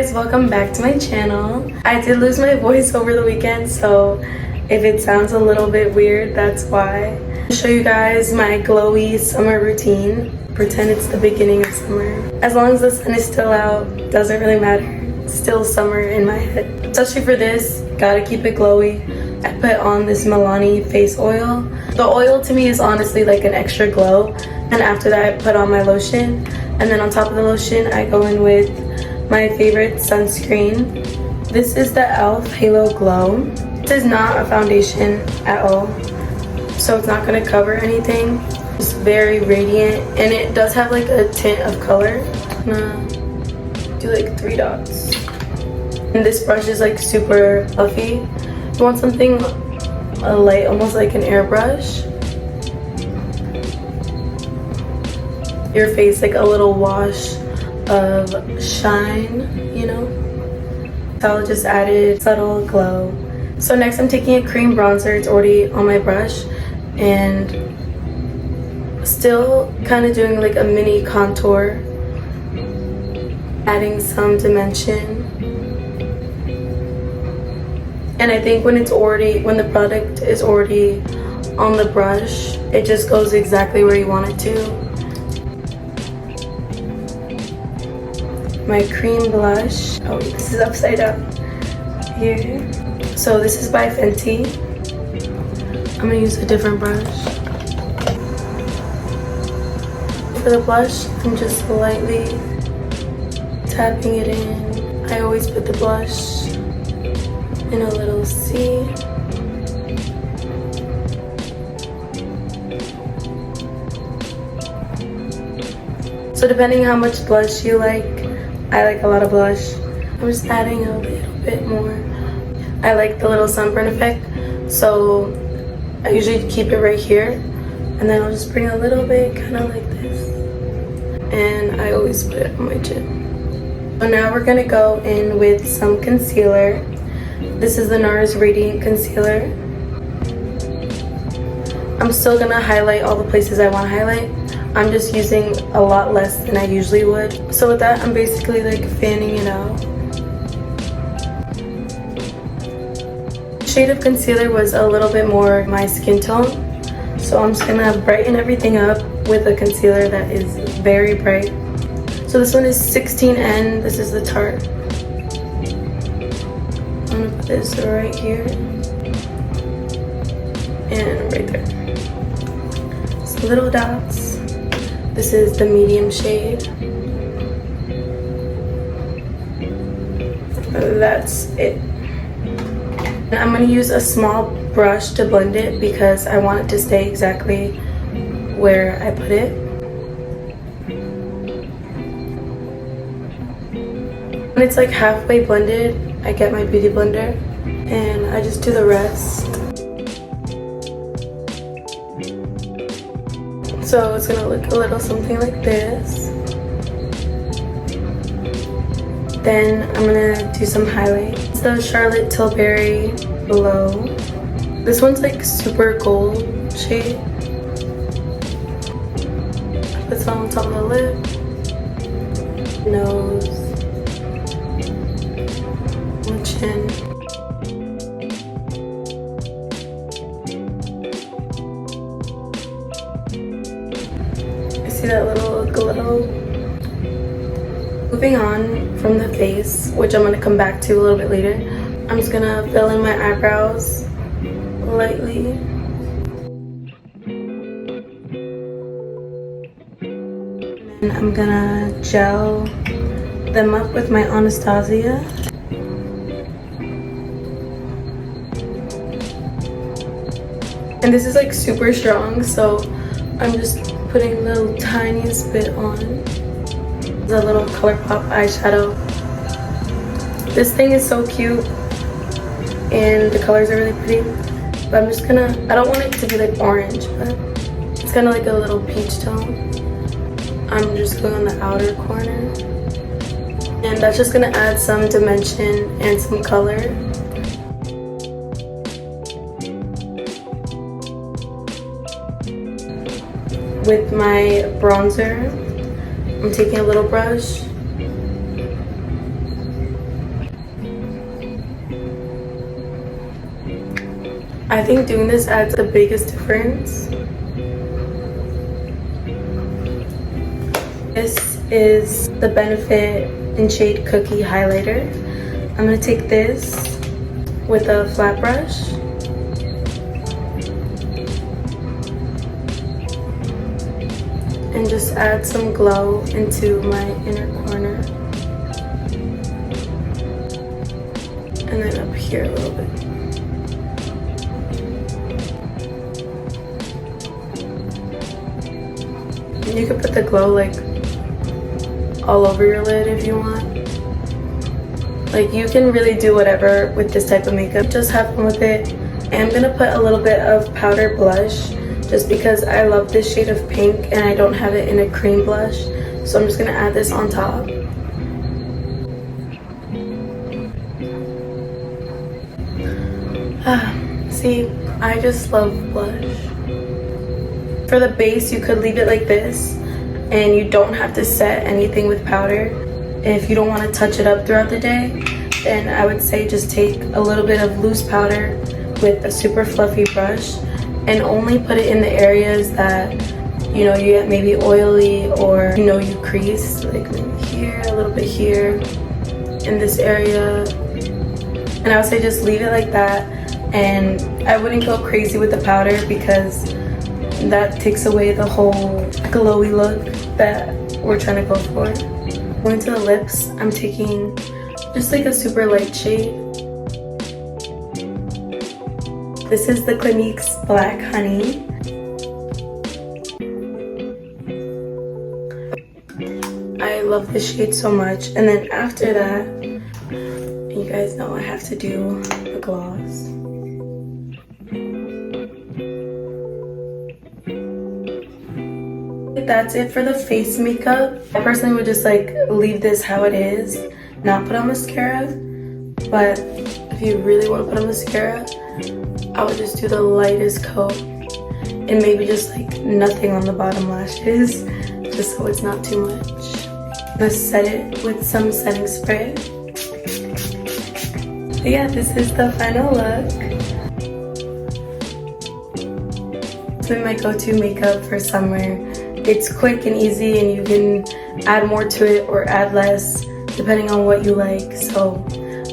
guys, welcome back to my channel. I did lose my voice over the weekend, so if it sounds a little bit weird, that's why. I'll show you guys my glowy summer routine. Pretend it's the beginning of summer. As long as the sun is still out, doesn't really matter. Still summer in my head. Especially for this, gotta keep it glowy. I put on this Milani face oil. The oil to me is honestly like an extra glow. And after that, I put on my lotion. And then on top of the lotion, I go in with my favorite sunscreen. This is the e.l.f. Halo Glow. This is not a foundation at all, so it's not gonna cover anything. It's very radiant, and it does have like a tint of color. I'm gonna do like 3 dots. And this brush is like super fluffy. If you want something light, almost like an airbrush, your face like a little wash of shine, you know? So I'll just added subtle glow. So next I'm taking a cream bronzer. It's already on my brush, and still kind of doing like a mini contour, adding some dimension. And I think when the product is already on the brush, it just goes exactly where you want it to. My cream blush. Oh, this is upside down here. So this is by Fenty. I'm gonna use a different brush. For the blush, I'm just lightly tapping it in. I always put the blush in a little C. So depending how much blush you like, I like a lot of blush. I'm just adding a little bit more. I like the little sunburn effect, so I usually keep it right here, and then I'll just bring a little bit, kind of like this, and I always put it on my chin. So now we're gonna go in with some concealer. This is the NARS Radiant Concealer. I'm still gonna highlight all the places I want to highlight. I'm just using a lot less than I usually would. So with that, I'm basically like fanning it out. Shade of concealer was a little bit more my skin tone, so I'm just gonna brighten everything up with a concealer that is very bright. So this one is 16N. This is the Tarte. I'm gonna put this right here and right there. Just little dots. This is the medium shade. That's it. And I'm going to use a small brush to blend it because I want it to stay exactly where I put it. When it's like halfway blended, I get my beauty blender and I just do the rest. So it's gonna look a little something like this. Then I'm gonna do some highlights. It's the Charlotte Tilbury Glow. This one's like super gold shade. Put some on top of the lip, nose, and chin. See that little glow? Moving on from the face, which I'm going to come back to a little bit later, I'm just going to fill in my eyebrows lightly. And I'm going to gel them up with my Anastasia. And this is like super strong, so I'm just putting the tiniest bit on. The little ColourPop eyeshadow. This thing is so cute and the colors are really pretty. But I'm just gonna, I don't want it to be like orange, but it's kind of like a little peach tone. I'm just going on the outer corner. And that's just gonna add some dimension and some color. With my bronzer, I'm taking a little brush I think doing this adds the biggest difference. This is the Benefit in Shade Cookie Highlighter. I'm going to take this with a flat brush and just add some glow into my inner corner. And then up here a little bit. And you could put the glow like all over your lid if you want. Like, you can really do whatever with this type of makeup. Just have fun with it. I'm gonna put a little bit of powder blush just because I love this shade of pink and I don't have it in a cream blush. So I'm just gonna add this on top. See, I just love blush. For the base, you could leave it like this and you don't have to set anything with powder. If you don't want to touch it up throughout the day, then I would say just take a little bit of loose powder with a super fluffy brush and only put it in the areas that, you know, you get maybe oily or, you know, you crease, like maybe here, a little bit here, in this area. And I would say just leave it like that, and I wouldn't go crazy with the powder because that takes away the whole glowy look that we're trying to go for. Going to the lips, I'm taking just like a super light shade. This is the Clinique's Black Honey. I love this shade so much. And then after that, you guys know I have to do the gloss. That's it for the face makeup. I personally would just like leave this how it is, not put on mascara. But if you really want to put on mascara, I would just do the lightest coat and maybe just like nothing on the bottom lashes, just so it's not too much. Let's set it with some setting spray. But yeah, this is the final look. It's been my go-to makeup for summer. It's quick and easy and you can add more to it or add less depending on what you like. So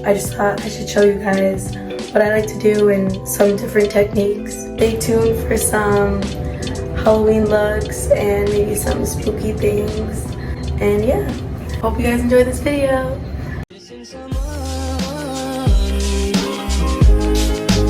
I just thought I should show you guys what I like to do and some different techniques. Stay tuned for some Halloween looks and maybe some spooky things. And yeah, hope you guys enjoyed this video.